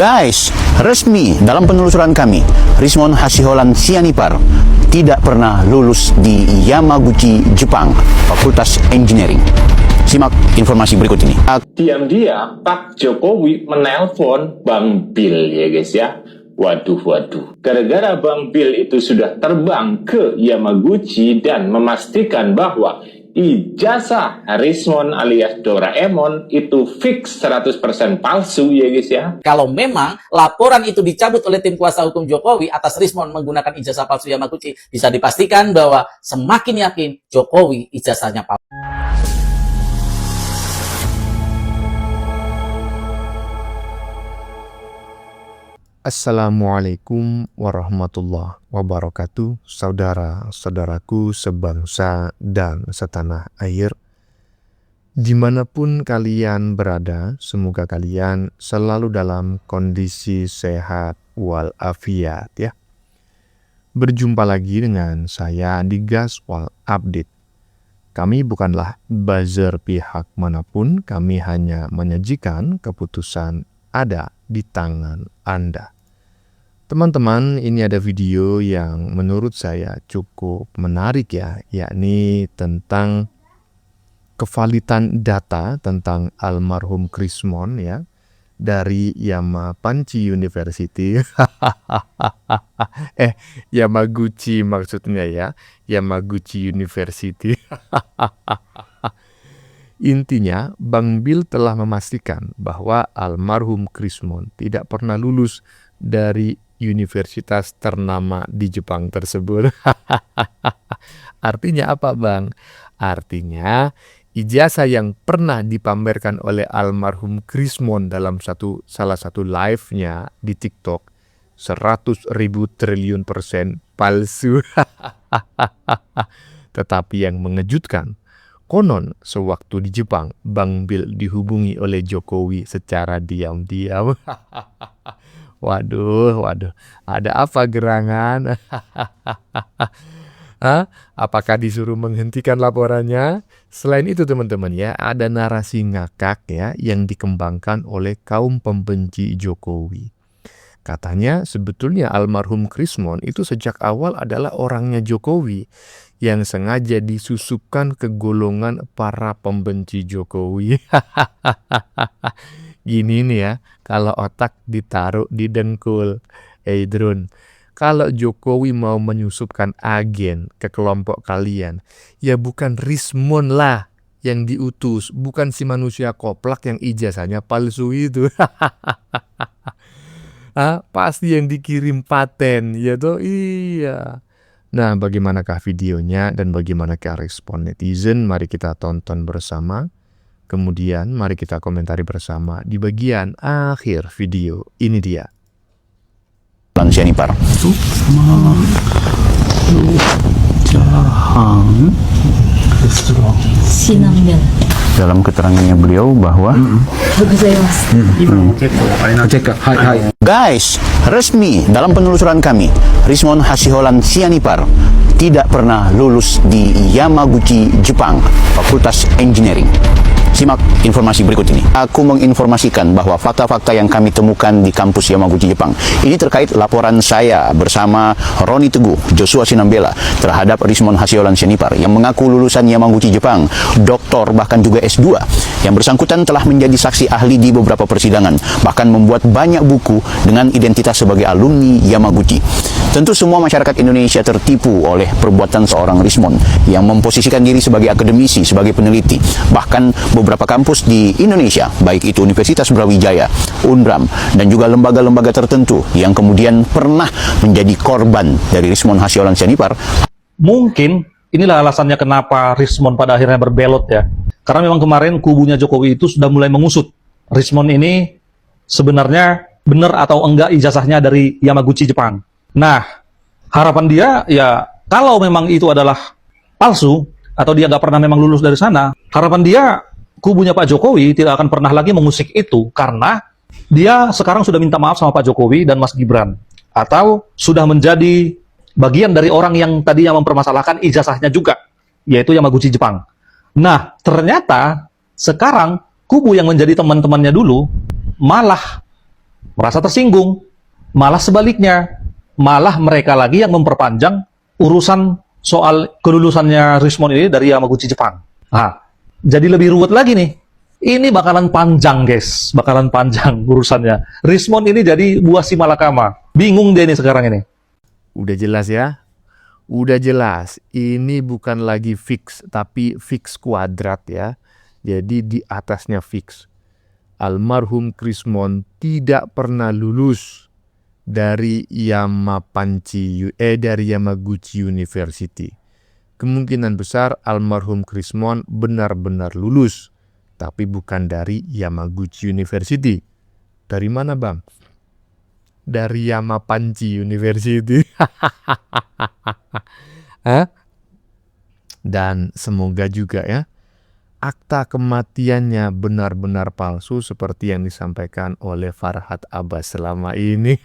Guys, resmi dalam penelusuran kami, Rismon Hashiholan Sianipar tidak pernah lulus di Yamaguchi, Jepang, Fakultas Engineering. Simak informasi berikut ini. Diam-diam Pak Jokowi menelpon Bang Bill ya guys ya. Waduh. Gara-gara Bang Bill itu sudah terbang ke Yamaguchi dan memastikan bahwa ijazah Rismon alias Doraemon itu fix 100% palsu ya guys ya. Kalau memang laporan itu dicabut oleh tim kuasa hukum Jokowi atas Rismon menggunakan ijazah palsu Yamaguchi, bisa dipastikan bahwa semakin yakin Jokowi ijazahnya palsu. Assalamualaikum warahmatullahi wabarakatuh, saudara-saudaraku sebangsa dan setanah air. Dimanapun kalian berada, semoga kalian selalu dalam kondisi sehat walafiat ya. Berjumpa lagi dengan saya di Gaswal Update. Kami bukanlah buzzer pihak manapun, kami hanya menyajikan keputusan ada di tangan Anda. Teman-teman, ini ada video yang menurut saya cukup menarik ya, yakni tentang kevalidan data tentang almarhum Rismon ya, dari Yamapanchi University. Yamaguchi maksudnya ya, Yamaguchi University. Intinya, Bang Bill telah memastikan bahwa almarhum Rismon tidak pernah lulus dari universitas ternama di Jepang tersebut. Artinya apa, Bang? Artinya, ijazah yang pernah dipamerkan oleh almarhum Rismon dalam salah satu live-nya di TikTok 100.000 triliun % palsu. Tetapi yang mengejutkan, konon sewaktu di Jepang, Bang Bill dihubungi oleh Jokowi secara diam-diam. Waduh, ada apa gerangan? Apakah disuruh menghentikan laporannya? Selain itu teman-teman ya, ada narasi ngakak ya yang dikembangkan oleh kaum pembenci Jokowi. Katanya sebetulnya almarhum Rismon itu sejak awal adalah orangnya Jokowi yang sengaja disusupkan ke golongan para pembenci Jokowi. Gini nih ya, kalau otak ditaruh di dengkul. Drone, kalau Jokowi mau menyusupkan agen ke kelompok kalian, ya bukan Rismon lah yang diutus, bukan si manusia koplak yang ijazahnya palsu itu. Pasti yang dikirim paten, ya toh iya. Nah, bagaimanakah videonya dan bagaimanakah respon netizen? Mari kita tonton bersama. Kemudian mari kita komentari bersama di bagian akhir video. Ini dia. Sianipar. Sinambel. Dalam keterangannya beliau bahwa Guys, resmi dalam penelusuran kami, Rismon Hashiholan Sianipar tidak pernah lulus di Yamaguchi, Jepang, Fakultas Engineering. Simak informasi berikut ini. Aku menginformasikan bahwa fakta-fakta yang kami temukan di kampus Yamaguchi, Jepang ini terkait laporan saya bersama Roni Teguh, Joshua Sinambela terhadap Rismon Hashiholan Sianipar yang mengaku lulusan Yamaguchi, Jepang, doktor bahkan juga S2. Yang bersangkutan telah menjadi saksi ahli di beberapa persidangan, bahkan membuat banyak buku dengan identitas sebagai alumni Yamaguchi. Tentu semua masyarakat Indonesia tertipu oleh perbuatan seorang Rismon yang memposisikan diri sebagai akademisi, sebagai peneliti. Bahkan beberapa kampus di Indonesia, baik itu Universitas Brawijaya, Unbram, dan juga lembaga-lembaga tertentu yang kemudian pernah menjadi korban dari Rismon Hashiholan Sianipar. Mungkin inilah alasannya kenapa Rismon pada akhirnya berbelot ya. Karena memang kemarin kubunya Jokowi itu sudah mulai mengusut. Rismon ini sebenarnya benar atau enggak ijazahnya dari Yamaguchi, Jepang. Nah, harapan dia ya kalau memang itu adalah palsu atau dia nggak pernah memang lulus dari sana, harapan dia kubunya Pak Jokowi tidak akan pernah lagi mengusik itu karena dia sekarang sudah minta maaf sama Pak Jokowi dan Mas Gibran atau sudah menjadi bagian dari orang yang tadinya mempermasalahkan ijazahnya juga, yaitu Yamaguchi, Jepang. Nah, ternyata sekarang kubu yang menjadi teman-temannya dulu malah merasa tersinggung. Malah sebaliknya, malah mereka lagi yang memperpanjang urusan soal kelulusannya Rismon ini dari Yamaguchi Jepang. Nah, jadi lebih ruwet lagi nih. Ini bakalan panjang, guys. Bakalan panjang urusannya. Rismon ini jadi buah si malakama. Bingung dia nih sekarang ini. Udah jelas ya? Udah jelas. Ini bukan lagi fix, tapi fix kuadrat ya. Jadi di atasnya fix. Almarhum Rismon tidak pernah lulus dari dari Yamaguchi University. Kemungkinan besar almarhum Rismon benar-benar lulus, tapi bukan dari Yamaguchi University. Dari mana, Bang? Dari Yamapanchi University. Dan semoga juga ya, akta kematiannya benar-benar palsu seperti yang disampaikan oleh Farhad Abbas selama ini.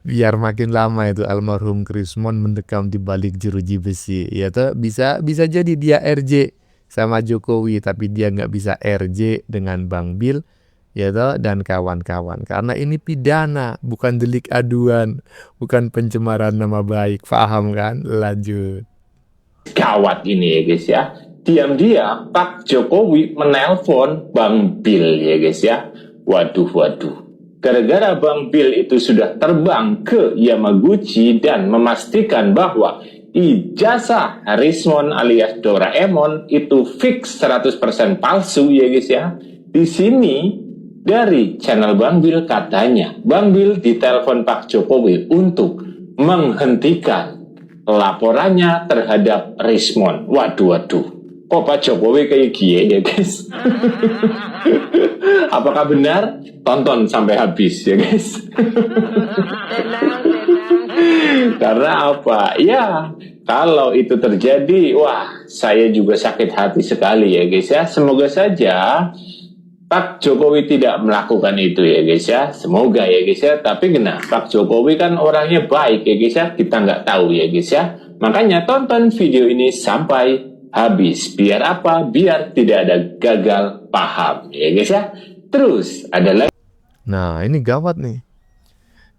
Biar makin lama itu almarhum Rismon mendekam di balik jeruji besi. Ya toh, bisa jadi dia RJ sama Jokowi, tapi dia nggak bisa RJ dengan Bang Bil, ya toh, dan kawan-kawan. Karena ini pidana, bukan delik aduan, bukan pencemaran nama baik. Paham kan? Lanjut. Gawat ini ya guys ya. Diam-diam Pak Jokowi menelpon Bang Bil ya guys ya. Waduh. Gara-gara Bang Bil itu sudah terbang ke Yamaguchi dan memastikan bahwa ijazah Rismon alias Doraemon itu fix 100% palsu ya guys ya. Di sini dari channel Bang Bil katanya Bang Bil ditelepon Pak Jokowi untuk menghentikan laporannya terhadap Rismon. Waduh. Kok Pak Jokowi kayak gini ya guys? Apakah benar? Tonton sampai habis ya guys. Karena apa? Ya, kalau itu terjadi, wah, saya juga sakit hati sekali ya guys ya. Semoga saja Pak Jokowi tidak melakukan itu ya guys ya. Semoga ya guys ya. Tapi Pak Jokowi kan orangnya baik ya guys ya. Kita nggak tahu ya guys ya. Makanya tonton video ini sampai habis. Biar apa? Biar tidak ada gagal paham ya guys ya. Terus ada lagi. Nah, ini gawat nih.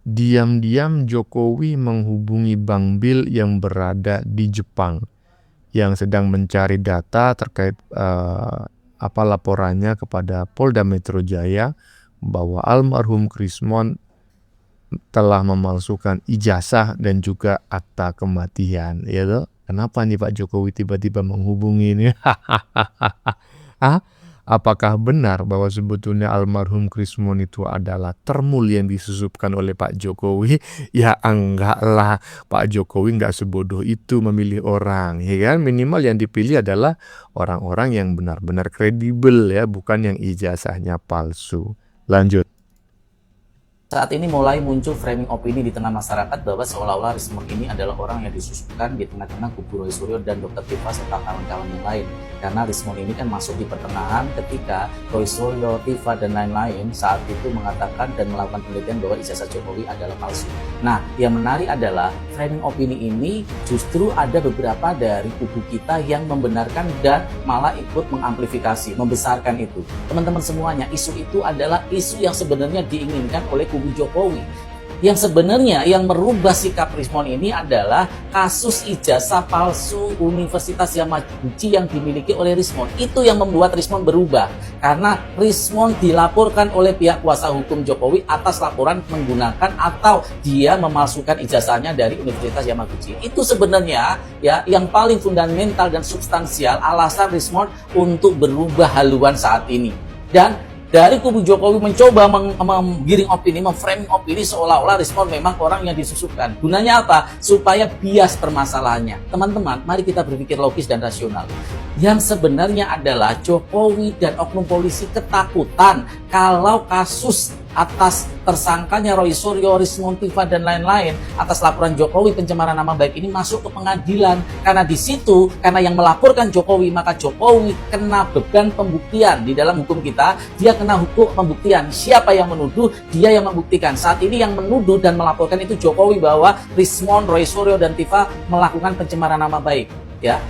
Diam-diam Jokowi menghubungi Bang Bil yang berada di Jepang, yang sedang mencari data terkait laporannya kepada Polda Metro Jaya bahwa almarhum Rismon telah memalsukan ijazah dan juga akta kematian. Ya toh? Kenapa nih Pak Jokowi tiba-tiba menghubungi ini? Apakah benar bahwa sebetulnya almarhum Rismon itu adalah termul yang disusupkan oleh Pak Jokowi? Ya enggak lah, Pak Jokowi enggak sebodoh itu memilih orang, ya kan? Minimal yang dipilih adalah orang-orang yang benar-benar kredibel ya, bukan yang ijazahnya palsu. Lanjut. Saat ini mulai muncul framing opini di tengah masyarakat bahwa seolah-olah Rismon ini adalah orang yang disusupkan di tengah-tengah kubu Roy Suryo dan Dr. Tifa serta kawan-kawan yang lain. Karena Rismon ini kan masuk di pertengahan ketika Roy Suryo, Tifa, dan lain-lain saat itu mengatakan dan melakukan penelitian bahwa ijazah Jokowi adalah palsu. Nah, yang menarik adalah framing opini ini justru ada beberapa dari kubu kita yang membenarkan dan malah ikut mengamplifikasi, membesarkan itu. Teman-teman semuanya, isu itu adalah isu yang sebenarnya diinginkan oleh kubu Jokowi. Yang sebenarnya yang merubah sikap Rismon ini adalah kasus ijazah palsu Universitas Yamaguchi yang dimiliki oleh Rismon. Itu yang membuat Rismon berubah. Karena Rismon dilaporkan oleh pihak kuasa hukum Jokowi atas laporan menggunakan atau dia memalsukan ijazahnya dari Universitas Yamaguchi. Itu sebenarnya ya yang paling fundamental dan substansial alasan Rismon untuk berubah haluan saat ini. Dan dari kubu Jokowi mencoba menggiring opini, memframing opini seolah-olah Rismon memang orang yang disusupkan. Gunanya apa? Supaya bias permasalahannya. Teman-teman, mari kita berpikir logis dan rasional. Yang sebenarnya adalah Jokowi dan oknum polisi ketakutan kalau kasus atas tersangkanya Roy Suryo, Rismon, Tifa, dan lain-lain atas laporan Jokowi pencemaran nama baik ini masuk ke pengadilan. Karena di situ, karena yang melaporkan Jokowi, maka Jokowi kena beban pembuktian. Di dalam hukum kita, dia kena hukum pembuktian. Siapa yang menuduh, dia yang membuktikan. Saat ini yang menuduh dan melaporkan itu Jokowi bahwa Rismon, Roy Suryo, dan Tifa melakukan pencemaran nama baik. Ya.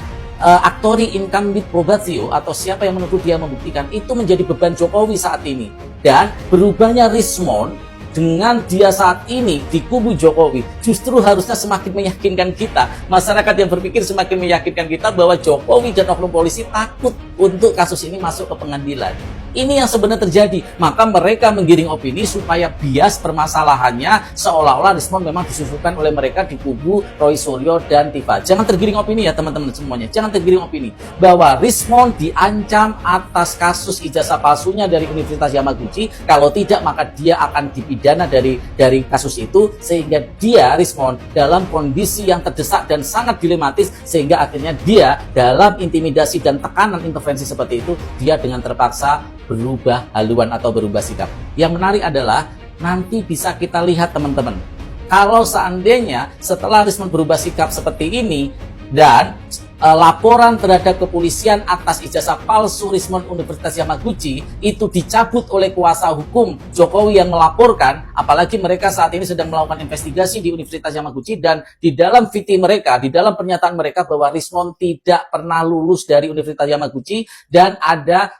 aktori incumbent probatio atau siapa yang menuduh dia membuktikan itu menjadi beban Jokowi saat ini. Dan berubahnya Rismon dengan dia saat ini di kubu Jokowi justru harusnya semakin meyakinkan kita, masyarakat yang berpikir semakin meyakinkan kita bahwa Jokowi dan oknum polisi takut untuk kasus ini masuk ke pengadilan. Ini yang sebenarnya terjadi. Maka mereka menggiring opini supaya bias permasalahannya seolah-olah Rismon memang disusukan oleh mereka di kubu Roy Suryo dan Tifa. Jangan tergiring opini ya teman-teman semuanya. Jangan tergiring opini bahwa Rismon diancam atas kasus ijazah palsunya dari Universitas Yamaguchi. Kalau tidak maka dia akan dipidana dari kasus itu, sehingga dia Rismon dalam kondisi yang terdesak dan sangat dilematis, sehingga akhirnya dia dalam intimidasi dan tekanan intervensi seperti itu dia dengan terpaksa berubah haluan atau berubah sikap. Yang menarik adalah nanti bisa kita lihat teman-teman, kalau seandainya setelah Rismon berubah sikap seperti ini dan laporan terhadap kepolisian atas ijazah palsu Rismon Universitas Yamaguchi itu dicabut oleh kuasa hukum Jokowi yang melaporkan, apalagi mereka saat ini sedang melakukan investigasi di Universitas Yamaguchi dan di dalam VT mereka, di dalam pernyataan mereka bahwa Rismon tidak pernah lulus dari Universitas Yamaguchi dan ada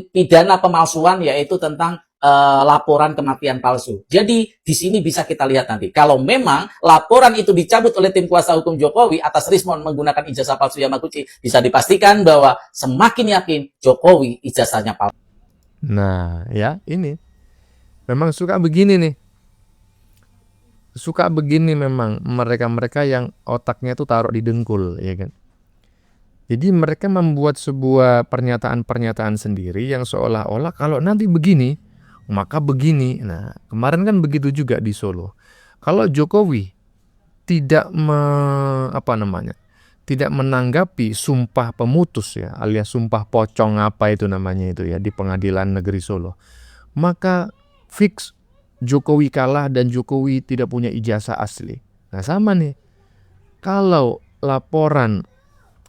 pidana pemalsuan yaitu tentang laporan kematian palsu. Jadi di sini bisa kita lihat nanti kalau memang laporan itu dicabut oleh tim kuasa hukum Jokowi atas Rismon menggunakan ijazah palsu Yamaguchi, bisa dipastikan bahwa semakin yakin Jokowi ijazahnya palsu. Nah, ya ini memang suka begini nih. Suka begini memang mereka-mereka yang otaknya itu taruh di dengkul, ya kan. Jadi mereka membuat sebuah pernyataan-pernyataan sendiri yang seolah-olah kalau nanti begini, maka begini. Nah, kemarin kan begitu juga di Solo. Kalau Jokowi tidak tidak menanggapi sumpah pemutus ya, alias sumpah pocong apa itu namanya itu ya di Pengadilan Negeri Solo, maka fix Jokowi kalah dan Jokowi tidak punya ijazah asli. Nah, sama nih. Kalau laporan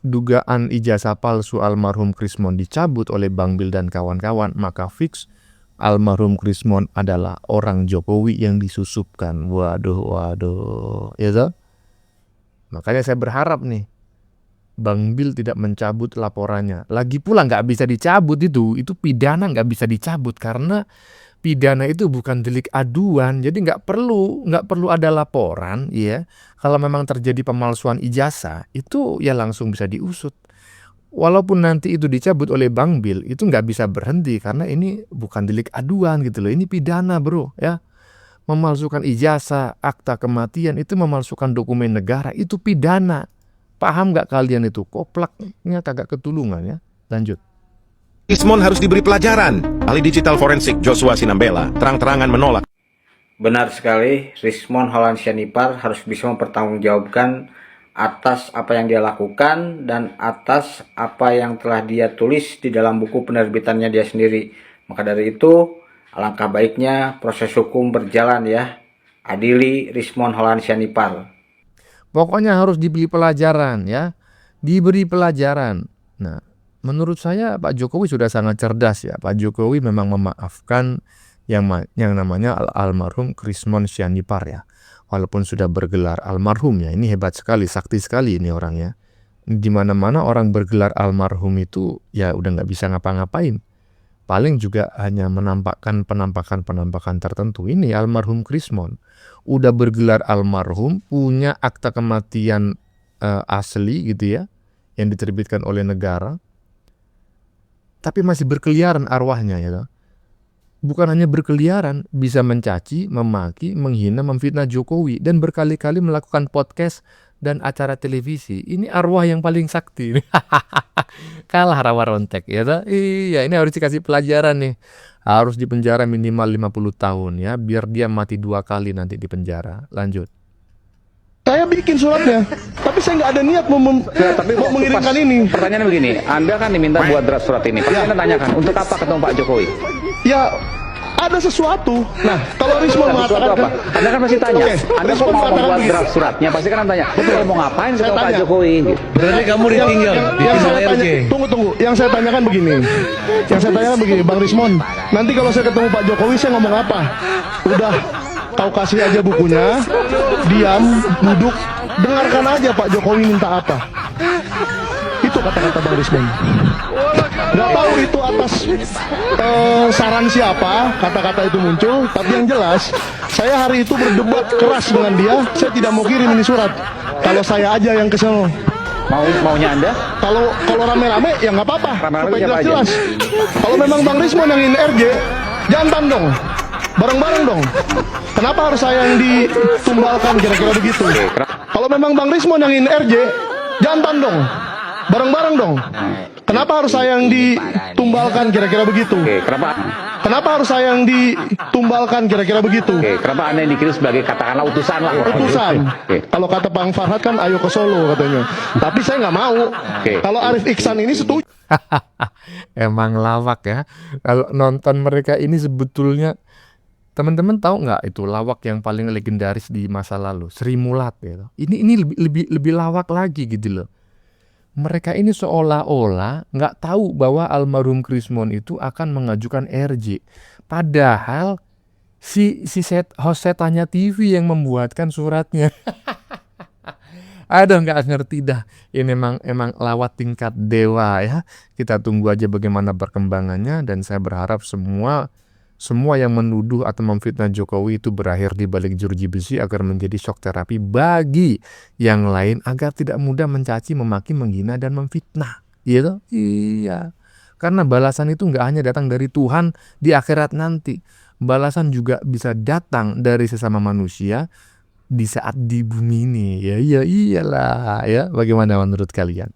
dugaan ijazah palsu almarhum Krismon dicabut oleh Bang Bil dan kawan-kawan, maka fix almarhum Krismon adalah orang Jokowi yang disusupkan. Waduh, ya toh? Makanya saya berharap nih Bang Bil tidak mencabut laporannya. Lagi pula nggak bisa dicabut itu pidana nggak bisa dicabut karena pidana itu bukan delik aduan, jadi nggak perlu ada laporan, ya. Kalau memang terjadi pemalsuan ijazah, itu ya langsung bisa diusut. Walaupun nanti itu dicabut oleh Bang Bil, itu nggak bisa berhenti karena ini bukan delik aduan gitu loh, ini pidana bro, ya. Memalsukan ijazah, akta kematian itu memalsukan dokumen negara, itu pidana. Paham nggak kalian itu? Koplaknya kagak ketulungan ya. Lanjut. Rismon harus diberi pelajaran. Ahli digital forensik Joshua Sinambela terang-terangan menolak. Benar sekali, Rismon Hollansianipar harus bisa mempertanggungjawabkan atas apa yang dia lakukan dan atas apa yang telah dia tulis di dalam buku penerbitannya dia sendiri. Maka dari itu, alangkah baiknya proses hukum berjalan ya. Adili Rismon Hollansianipar. Pokoknya harus diberi pelajaran ya. Diberi pelajaran. Nah, menurut saya Pak Jokowi sudah sangat cerdas ya. Pak Jokowi memang memaafkan yang namanya almarhum Rismon Sianipar ya. Walaupun sudah bergelar almarhum ya. Ini hebat sekali, sakti sekali ini orangnya. Di mana-mana orang bergelar almarhum itu ya udah nggak bisa ngapa-ngapain. Paling juga hanya menampakkan penampakan tertentu. Ini almarhum Rismon udah bergelar almarhum, punya akta kematian asli gitu ya, yang diterbitkan oleh negara. Tapi masih berkeliaran arwahnya ya. Bukan hanya berkeliaran, bisa mencaci, memaki, menghina, memfitnah Jokowi dan berkali-kali melakukan podcast dan acara televisi. Ini arwah yang paling sakti. Kalah rawa rontek ya toh? Iya, ini harus dikasih pelajaran nih. Harus dipenjara minimal 50 tahun ya, biar dia mati 2 kali nanti di penjara. Lanjut. Saya bikin suratnya, tapi saya nggak ada niat mau mengirimkan ini. Pertanyaannya begini, Anda kan diminta buat draft surat ini. Pasti Anda tanyakan, untuk apa ketemu Pak Jokowi? Ya, ada sesuatu. Nah, kalau Rismon mengatakan apa? Anda kan pasti tanya. Anda Rismon mau mengatakan membuat begini. draft suratnya, pasti kan Anda tanya. Betul, mau ngapain ketemu Pak tanya. Jokowi? Berarti kamu ditinggal. Tunggu. Yang saya tanyakan begini. Bang Rismon, nanti kalau saya ketemu Pak Jokowi, saya ngomong apa? Udah, kau kasih aja bukunya, diam, duduk, dengarkan aja Pak Jokowi minta apa. kata-kata Bang Rismon. Nggak tahu itu atas saran siapa kata-kata itu muncul, tapi yang jelas saya hari itu berdebat keras dengan dia. Saya tidak mau kirim ini surat. Kalau saya aja yang kesana. Maunya Anda? Kalau rame-rame ya nggak apa-apa. Rame-rame Supaya siapa aja? jelas-jelas. Kalau memang Bang Rismon yang ingin RJ, jantan dong. Bareng-bareng dong. Kenapa harus saya yang ditumbalkan kira-kira begitu? Kalau memang Bang Rismon yang ingin RJ, jantan dong. Bareng-bareng dong. Kenapa harus saya yang ditumbalkan kira-kira begitu? Kenapa harus saya yang ditumbalkan kira-kira begitu? Kenapa Anda yang dikirim sebagai katakanlah utusan lah? Utusan. Kalau kata Bang Farhad kan ayo ke Solo katanya. Tapi saya nggak mau. Kalau Arif Iksan ini setuju. Emang lawak ya. Kalau nonton mereka ini sebetulnya, teman-teman tahu nggak itu lawak yang paling legendaris di masa lalu, Sri Mulat gitu. Ini lebih lawak lagi gitu loh. Mereka ini seolah-olah nggak tahu bahwa almarhum Krismon itu akan mengajukan RJ. Padahal si host setannya TV yang membuatkan suratnya. Aduh, nggak ngerti dah. Ini emang lawat tingkat dewa ya. Kita tunggu aja bagaimana perkembangannya, dan saya berharap semua yang menuduh atau memfitnah Jokowi itu berakhir di balik jeruji besi agar menjadi shock terapi bagi yang lain agar tidak mudah mencaci, memaki, menghina, dan memfitnah. Gitu? Iya. Karena balasan itu nggak hanya datang dari Tuhan di akhirat nanti. Balasan juga bisa datang dari sesama manusia di saat di bumi ini. Ya iyalah ya. Bagaimana menurut kalian?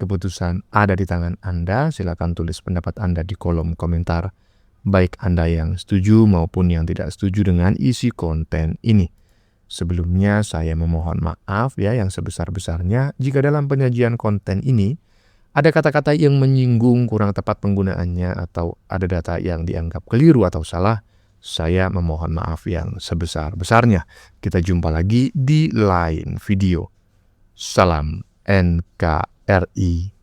Keputusan ada di tangan Anda. Silakan tulis pendapat Anda di kolom komentar. Baik Anda yang setuju maupun yang tidak setuju dengan isi konten ini. Sebelumnya saya memohon maaf ya yang sebesar-besarnya jika dalam penyajian konten ini ada kata-kata yang menyinggung, kurang tepat penggunaannya, atau ada data yang dianggap keliru atau salah. Saya memohon maaf yang sebesar-besarnya. Kita jumpa lagi di lain video. Salam NKRI.